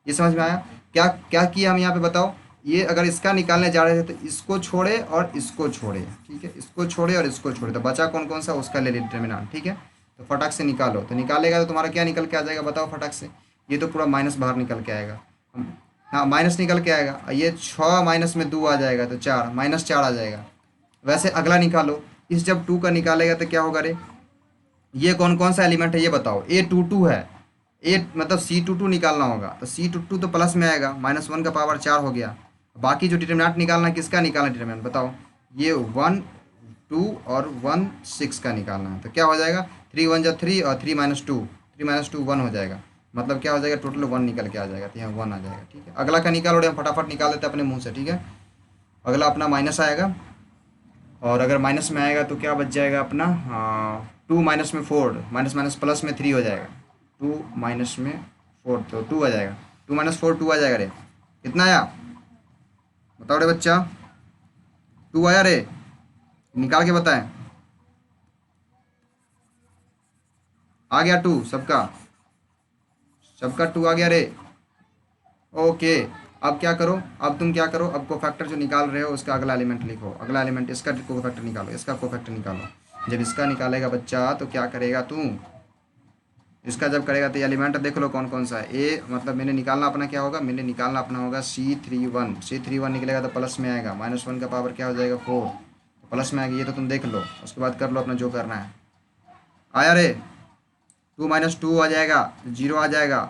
ये समझ में आया। क्या क्या किया हम यहाँ पे बताओ, ये अगर इसका निकालने जा रहे थे तो इसको छोड़े और इसको छोड़े, ठीक है, इसको छोड़े और इसको छोड़े, तो बचा कौन कौन सा, उसका ले डिटर्मिनेंट, ठीक है। तो फटाक से निकालो, तो निकालेगा तो तुम्हारा क्या निकल के आ जाएगा बताओ फटाक से, ये तो पूरा माइनस बाहर निकल के आएगा। हाँ माइनस निकल के आएगा, ये 6 माइनस में 2 आ जाएगा तो 4, -4 आ जाएगा। वैसे अगला निकालो, इस जब 2 का निकालेगा तो क्या होगा रे, ये कौन कौन सा एलिमेंट है ये बताओ, A22 है, ए मतलब C22 निकालना होगा। तो C22 तो प्लस में आएगा, -1 का पावर 4 हो गया। बाकी जो डिटर्मिनेंट निकालना है, किसका निकालना है डिटर्मिनेंट बताओ, ये 1 2 और 1 6 का निकालना है। तो क्या हो जाएगा, 3 1 जा 3 और 3 - 2, 3 - 2 1 हो जाएगा। मतलब क्या हो जाएगा, टोटल 1 निकल के आ जाएगा, तो यहाँ 1 आ जाएगा, ठीक है। अगला का निकालो, हम फटाफट निकाल देते हैं अपने मुंह से, ठीक है। अगला अपना माइनस आएगा, और अगर माइनस में आएगा तो क्या बच जाएगा अपना, 2 माइनस में 4, माइनस माइनस प्लस में 3 हो जाएगा, 2 माइनस में 4 तो 2 आ जाएगा, 2 - 4 2 आ जाएगा रे। कितना आया बताओ रे बच्चा, 2 आया रे, निकाल के बताएं। आ गया 2 सबका, सबका 2 आ गया रे, ओके। अब क्या करो, अब तुम क्या करो, अब कोफैक्टर जो निकाल रहे हो उसका अगला एलिमेंट लिखो, अगला एलिमेंट इसका कोफैक्टर निकालो, इसका कोफैक्टर निकालो। जब इसका निकालेगा बच्चा तो क्या करेगा तू, इसका जब करेगा तो एलिमेंट देख लो कौन कौन सा है। ए मतलब मैंने निकालना अपना क्या होगा, मैंने निकालना अपना होगा C31 निकलेगा तो प्लस में आएगा, -1 का पावर क्या हो जाएगा 4, तो प्लस में आएगा, ये तो तुम देख लो। उसके बाद कर लो अपना जो करना है। आया रे, 2 - 2 आ जाएगा, 0 आ जाएगा,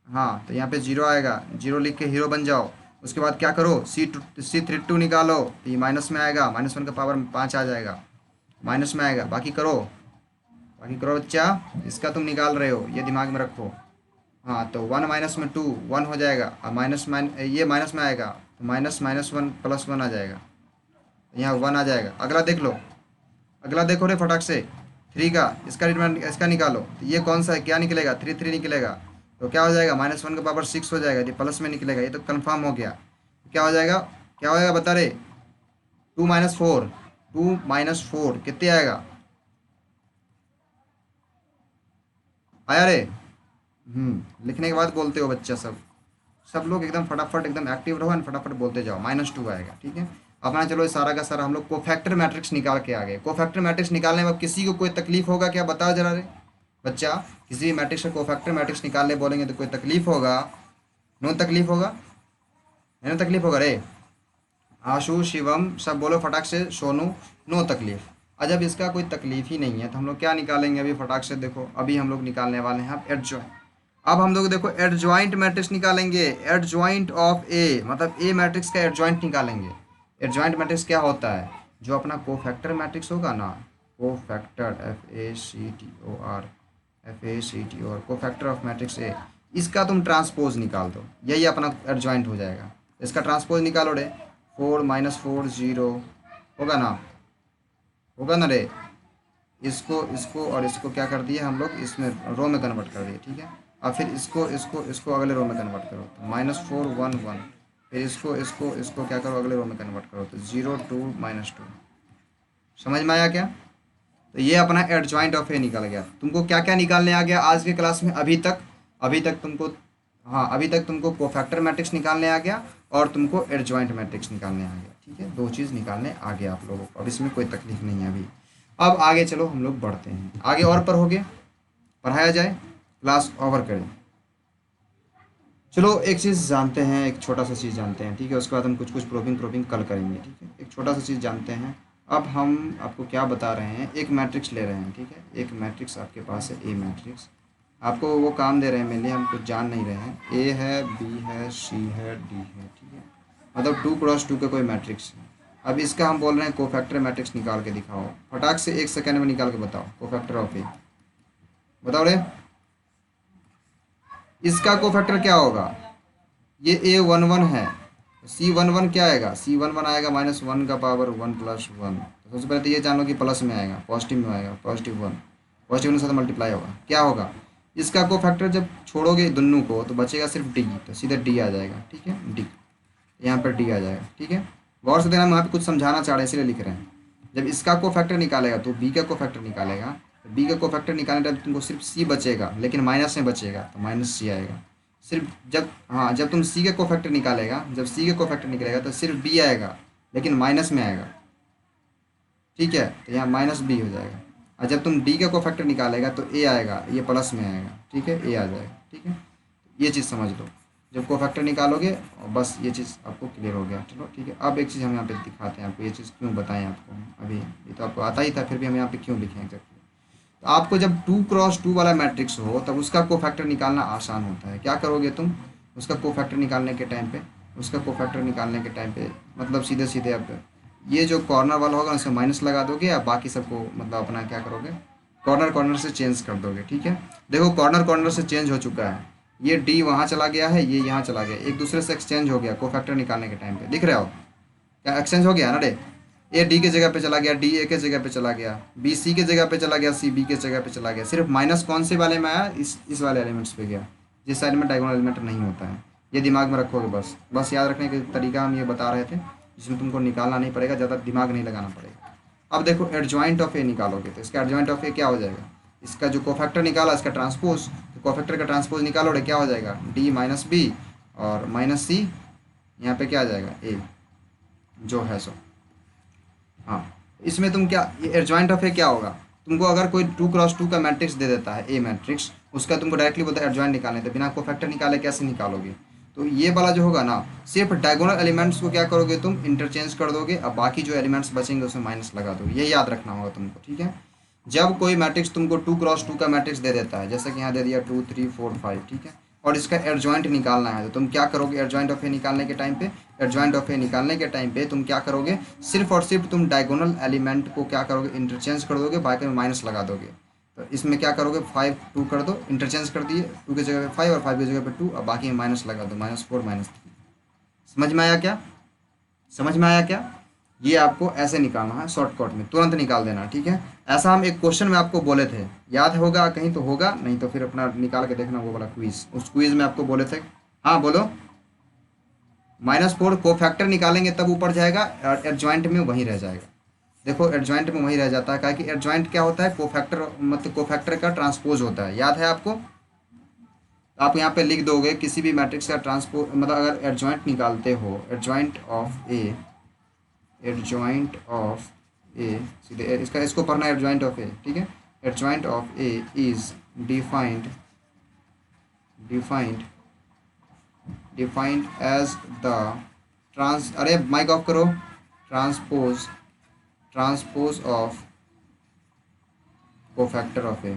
हाँ तो यहाँ पे 0 आएगा, 0 लिख के हीरो बन जाओ। उसके बाद क्या करो, C32 निकालो, तो ये माइनस में आएगा, -1 का पावर 5 आ जाएगा, माइनस में आएगा। बाकी करो, बाकी करो बच्चा, इसका तुम निकाल रहे हो ये दिमाग में रखो। हाँ तो 1 - 2 1 हो जाएगा, और ये माइनस में आएगा तो -1 + 1 आ जाएगा, यहाँ 1 आ जाएगा। अगला देख लो, अगला देखो रे फटाक से, 3 का, इसका डिटरमिनेंट इसका निकालो। तो ये कौन सा है, क्या निकलेगा, 3 3 निकलेगा, तो क्या हो जाएगा, -1 का पावर 6 हो जाएगा, ये प्लस में निकलेगा, ये तो कन्फर्म हो गया। क्या हो जाएगा, क्या हो जाएगा बता रहे, 2 - 4, 2 - 4 कितने आएगा, आया रे। लिखने के बाद बोलते हो बच्चा, सब सब लोग एकदम फटाफट एकदम एक्टिव रहो एंड फटाफट बोलते जाओ। -2 आएगा, ठीक है। अपना चलो ये सारा का सारा हम लोग कोफैक्टर मैट्रिक्स निकाल के आ गए। कोफैक्टर मैट्रिक्स निकालने में अब किसी को कोई तकलीफ होगा क्या बताओ जरा रे बच्चा, किसी भी मैट्रिक्स का कोफैक्टर मैट्रिक्स निकालने बोलेंगे तो कोई तकलीफ होगा, नो तकलीफ होगा, है ना तकलीफ होगा रे। आशु शिवम सब बोलो फटाक से, सोनू नो तकलीफ। जब इसका कोई तकलीफ ही नहीं है तो हम लोग क्या निकालेंगे अभी फटाक से, देखो अभी हम लोग निकालने वाले हैं अब एडजॉइंट। अब हम लोग देखो एडजॉइंट मैट्रिक्स निकालेंगे, एडजॉइंट ऑफ ए, मतलब ए मैट्रिक्स का एडजॉइंट निकालेंगे। एडजॉइंट मैट्रिक्स क्या होता है? जो अपना कोफैक्टर मैट्रिक्स होगा ना, cofactor, FACTOR, FACTOR, cofactor of matrix A, इसका तुम ट्रांसपोज निकाल दो, यही अपना एडजॉइंट हो जाएगा। इसका ट्रांसपोज निकालो रे, 4 - 4 0 होगा ना, होगा ना रे। इसको इसको और इसको क्या कर दिए हम लोग, इसमें रो में कन्वर्ट कर दिए, ठीक है। और फिर इसको इसको इसको अगले रो में कन्वर्ट करो तो -4 1 1, फिर इसको इसको इसको क्या करो, अगले रो में कन्वर्ट करो तो 0 2 -2। समझ में आया क्या? तो ये अपना एडजॉइंट ऑफ ए निकल गया। तुमको क्या क्या निकालने आ गया आज के क्लास में? अभी तक तुमको, हाँ अभी तक तुमको कोफैक्टर मैट्रिक्स निकालने आ गया और तुमको एडजॉइंट मैट्रिक्स निकालने आ गया, ठीक है। दो चीज़ निकालने आ गया आप लोगों को, अब इसमें कोई तकलीफ नहीं है अभी। अब आगे चलो हम लोग बढ़ते हैं आगे, और पढ़ोगे, पढ़ाया जाए, क्लास ओवर करें। चलो एक चीज़ जानते हैं, एक छोटा सा चीज़ जानते हैं, ठीक है। उसके बाद हम कुछ कुछ प्रूविंग कल करेंगे, ठीक है। एक छोटा सा चीज़ जानते हैं। अब हम आपको क्या बता रहे हैं, एक मैट्रिक्स ले रहे हैं, ठीक है। एक मैट्रिक्स आपके पास है, ए मैट्रिक्स। आपको वो काम दे रहे हैं, मेनली हम कुछ जान नहीं रहे हैं। ए है, बी है, सी है, डी है, ठीक है। मतलब 2x2 का कोई मैट्रिक्स है। अब इसका हम बोल रहे हैं कोफैक्टर मैट्रिक्स निकाल के दिखाओ, फटाक से 1 सेकंड में निकाल के बताओ कोफैक्टर ऑफ ए, बताओ रे। इसका कोफैक्टर क्या होगा? ये A11 है, C11 क्या आएगा? C11 आएगा -1 का पावर 1 + 1। तो सबसे पहले तो ये जान लो कि प्लस में आएगा, पॉजिटिव में आएगा, +1, पॉजिटिव के साथ मल्टीप्लाई होगा, क्या होगा? इसका कोफैक्टर जब छोड़ोगे दोनों को तो बचेगा सिर्फ डी, तो सीधे डी आ जाएगा, ठीक है। डी, यहाँ पर डी आ जाएगा, ठीक है। गौर से देना, हम यहाँ पे कुछ समझाना चाह रहे हैं इसलिए लिख रहे हैं। जब इसका कोफैक्टर निकालेगा तो बी का कोफैक्टर निकालेगा, तो बी का कोफैक्टर निकालने टाइम तुमको सिर्फ सी बचेगा, लेकिन माइनस में बचेगा तो -C आएगा। सिर्फ जब, हाँ जब तुम सी के कोफैक्टर निकालेगा, जब सी के कोफैक्टर निकलेगा तो सिर्फ बी आएगा, लेकिन माइनस में आएगा, ठीक है। तो यहाँ -B हो जाएगा। और जब तुम डी का कोफैक्टर निकालेगा तो ए आएगा, ये प्लस में आएगा, ठीक है, ए आ जाएगा, ठीक है। ये चीज़ समझ लो, जब कोफैक्टर निकालोगे और बस ये चीज़ आपको क्लियर हो गया, चलो ठीक है। अब एक चीज़ हम यहाँ पे दिखाते हैं आपको, ये चीज़ क्यों बताएं आपको अभी, ये तो आपको आता ही था, फिर भी हम यहाँ पे क्यों लिखें एग्जैक्टली। तो आपको जब 2x2 वाला मैट्रिक्स हो तब उसका कोफैक्टर निकालना आसान होता है। क्या करोगे तुम? उसका कोफैक्टर निकालने के टाइम पे, मतलब सीधे सीधे आप ये जो कॉर्नर वाला होगा उसमें माइनस लगा दोगे, या बाकी सबको मतलब अपना क्या करोगे, कॉर्नर कॉर्नर से चेंज कर दोगे, ठीक है। देखो कॉर्नर कॉर्नर से चेंज हो चुका है, ये डी वहाँ चला गया है, ये यहाँ चला गया, एक दूसरे से एक्सचेंज हो गया कोफैक्टर निकालने के टाइम पे, दिख रहे हो क्या एक्सचेंज हो गया ना रे। ए डी के जगह पे चला गया, डी ए के जगह पे चला गया, बी सी के जगह पे चला गया, सी बी के जगह पे चला गया। सिर्फ माइनस कौन से वाले में आया? इस वाले एलिमेंट्स पे गया, जिस साइड में डायगोनल एलिमेंट नहीं होता है। ये दिमाग में रखोगे, बस बस याद रखने के तरीका हम ये बता रहे थे, जिसमें तुमको निकालना नहीं पड़ेगा, ज़्यादा दिमाग नहीं लगाना पड़ेगा। अब देखो एडजॉइंट ऑफ ए निकालोगे तो इसका एडजॉइंट ऑफ ए क्या हो जाएगा? इसका जो कोफैक्टर निकाला इसका ट्रांसपोज, तो कोफैक्टर का ट्रांसपोज निकालोगे क्या हो जाएगा? डी -B और -C, यहाँ पे क्या आ जाएगा? ए जो है सो। हाँ, इसमें तुम क्या, ये एडजॉइंट ऑफ ए क्या होगा? तुमको अगर कोई 2x2 का मैट्रिक्स दे देता है, ए मैट्रिक्स, उसका तुमको डायरेक्टली बोलता है एडजॉइंट निकालने, तो बिना कोफैक्टर निकाले कैसे निकालोगे? तो ये वाला जो होगा ना, सिर्फ डायगोनल एलिमेंट्स को क्या करोगे तुम? इंटरचेंज कर दोगे, अब बाकी जो एलिमेंट्स बचेंगे उसमें माइनस लगा दोगे, ये याद रखना होगा तुमको, ठीक है। जब कोई मैट्रिक्स तुमको 2x2 का मैट्रिक्स दे देता है, जैसे कि यहाँ दे दिया 2 3 4 5, ठीक है, और इसका एडजॉइंट निकालना है, तो तुम क्या करोगे? एडजॉइंट ऑफ ए निकालने के टाइम पे, तुम क्या करोगे? सिर्फ और सिर्फ तुम डायगोनल एलिमेंट को क्या करोगे? इंटरचेंज कर दोगे, बाकी में माइनस लगा दोगे। तो इसमें क्या करोगे? 5 2 कर दो, इंटरचेंज कर दिए, 2 की जगह पे 5 और 5 की जगह पे 2, और बाकी में माइनस लगा दो, -4 -3। समझ में आया क्या? समझ में आया क्या? ये आपको ऐसे निकालना है, शॉर्टकट में तुरंत निकाल देना, ठीक है। ऐसा हम एक क्वेश्चन में आपको बोले थे, याद होगा कहीं तो होगा, नहीं तो फिर अपना निकाल के देखना वो वाला क्विज, उस क्विज में आपको बोले थे। हाँ बोलो। -4 कोफैक्टर निकालेंगे तब ऊपर जाएगा, और एडजॉइंट में वहीं रह जाएगा। देखो एडजॉइंट में वहीं रह जाता है, क्या कि एडजॉइंट क्या होता है? कोफैक्टर, मतलब कोफैक्टर का ट्रांसपोज होता है, याद है आपको? आप यहाँ पे लिख दोगे किसी भी मैट्रिक्स का ट्रांसपोज, मतलब अगर एडजॉइंट निकालते हो, एडजॉइंट ऑफ ए सीधे इसका इसको पढ़ना है, एडजॉइंट ऑफ ए, ठीक है। Adjoint of A is defined defined defined as the trans, अरे माइक ऑफ करो, transpose of cofactor of A,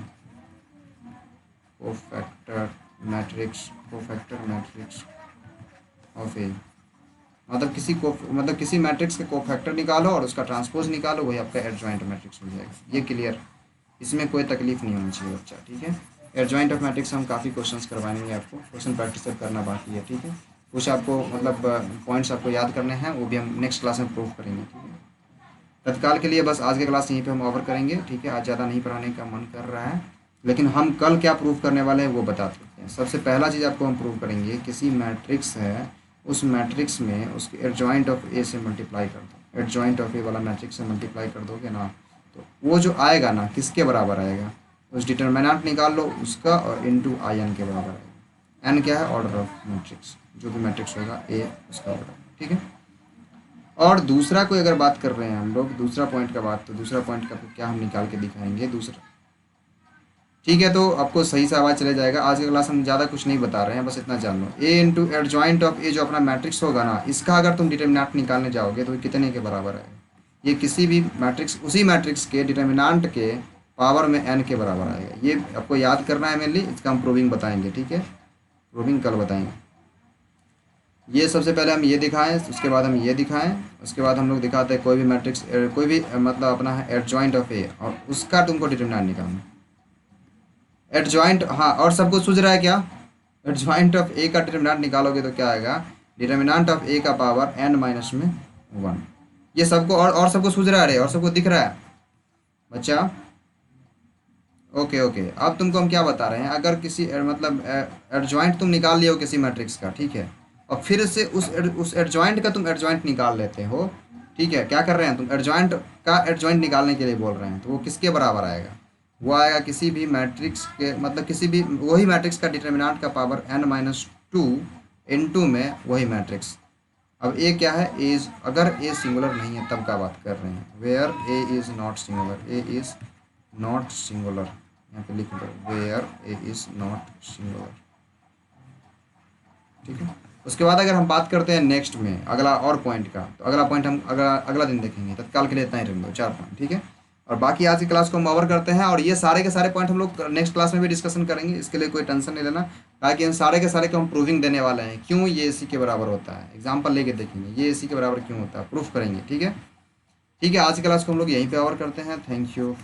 cofactor matrix, cofactor matrix of A, मतलब किसी मैट्रिक्स के कोफैक्टर निकालो और उसका ट्रांसपोज निकालो, वही आपका एडजॉइंट मैट्रिक्स हो जाएगा। ये क्लियर, इसमें कोई तकलीफ नहीं होनी चाहिए बच्चा, ठीक है। एडजॉइंट ऑफ मैट्रिक्स हम काफ़ी क्वेश्चंस करवाएंगे आपको, क्वेश्चन प्रैक्टिस अब करना बाकी है, ठीक है। कुछ आपको मतलब पॉइंट्स आपको याद करने हैं, वो भी हम नेक्स्ट क्लास में प्रूव करेंगे, ठीक है। तत्काल के लिए बस आज की क्लास यहीं पे हम ओवर करेंगे, ठीक है। आज ज़्यादा नहीं पढ़ाने का मन कर रहा है, लेकिन हम कल क्या प्रूव करने वाले हैं वो बता देते हैं। सबसे पहला चीज़ आपको हम प्रूव करेंगे, किसी मैट्रिक्स है, उस मैट्रिक्स में उसके एडजॉइंट ऑफ ए से मल्टीप्लाई कर दो, एडजॉइंट ऑफ ए वाला मैट्रिक्स से मल्टीप्लाई कर दोगे ना, तो वो जो आएगा ना किसके बराबर आएगा, उस डिटर्मिनेंट निकाल लो उसका और इनटू आई एन के बराबर आएगा। एन क्या है, ऑर्डर ऑफ मैट्रिक्स, जो भी मैट्रिक्स होगा ए उसका ऑर्डर, ठीक है। और दूसरा कोई अगर बात कर रहे हैं हम लोग दूसरा पॉइंट का बात, तो दूसरा पॉइंट का क्या हम निकाल के दिखाएंगे दूसरा, ठीक है। तो आपको सही से आवाज़ चले जाएगा। आज की क्लास हम ज़्यादा कुछ नहीं बता रहे हैं, बस इतना जान लो, ए इंटू एडजॉइंट ऑफ ए जो अपना मैट्रिक्स होगा ना, इसका अगर तुम डिटर्मिनेंट निकालने जाओगे तो कितने के बराबर आएगा, ये किसी भी मैट्रिक्स, उसी मैट्रिक्स के डिटर्मिनेंट के पावर में एन के बराबर आएगा। ये आपको याद करना है मेनली, इसका हम प्रूविंग बताएंगे, ठीक है। प्रूविंग कल बताएंगे। ये सबसे पहले हम ये दिखाएं, उसके बाद हम ये दिखाएं, उसके बाद हम लोग दिखाते हैं कोई भी मैट्रिक्स, कोई भी मतलब अपना है एडजॉइंट ऑफ ए और उसका तुमको डिटर्मिनेंट निकालना एडजॉइंट। हाँ, और सबको सूझ रहा है क्या, एडजॉइंट ऑफ ए का डिटर्मिनेंट निकालोगे तो क्या आएगा, डिटर्मिनेंट ऑफ ए का पावर n माइनस में 1। ये सबको और सबको सूझ रहा है, और सबको दिख रहा है बच्चा। ओके ओके, अब तुमको हम क्या बता रहे हैं, अगर किसी मतलब एडजॉइंट तुम निकाल लियो किसी मैट्रिक्स का, ठीक है, और फिर से उस एडजॉइंट का तुम एडजॉइंट निकाल लेते हो, ठीक है। क्या कर रहे हैं तुम, एडजॉइंट का एडजॉइंट निकालने के लिए बोल रहे हैं, तो वो किसके बराबर आएगा, वो आएगा किसी भी मैट्रिक्स के, मतलब किसी भी वही मैट्रिक्स का डिटर्मिनेंट का पावर n-2 इनटू में वही मैट्रिक्स। अब ए क्या है, ए इज, अगर ए सिंगुलर नहीं है तब का बात कर रहे हैं, where A is not singular, A is not singular, यहाँ पे लिख लो where A is not singular, ठीक है। उसके बाद अगर हम बात करते हैं नेक्स्ट में अगला और पॉइंट का, तो अगला पॉइंट हम अगला दिन देखेंगे। तत्काल के लिए इतना ही रख दो, 4 पॉइंट, ठीक है। और बाकी आज की क्लास को हम कवर करते हैं, और ये सारे के सारे पॉइंट हम लोग नेक्स्ट क्लास में भी डिस्कशन करेंगे, इसके लिए कोई टेंशन नहीं लेना, ताकि इन सारे के सारे को हम प्रूविंग देने वाले हैं, क्यों ये इसी के बराबर होता है, एग्जाम्पल लेके देखेंगे ये इसी के बराबर क्यों होता है, प्रूफ करेंगे, ठीक है। ठीक है, आज की क्लास को हम लोग यहीं पे कवर करते हैं। Thank you.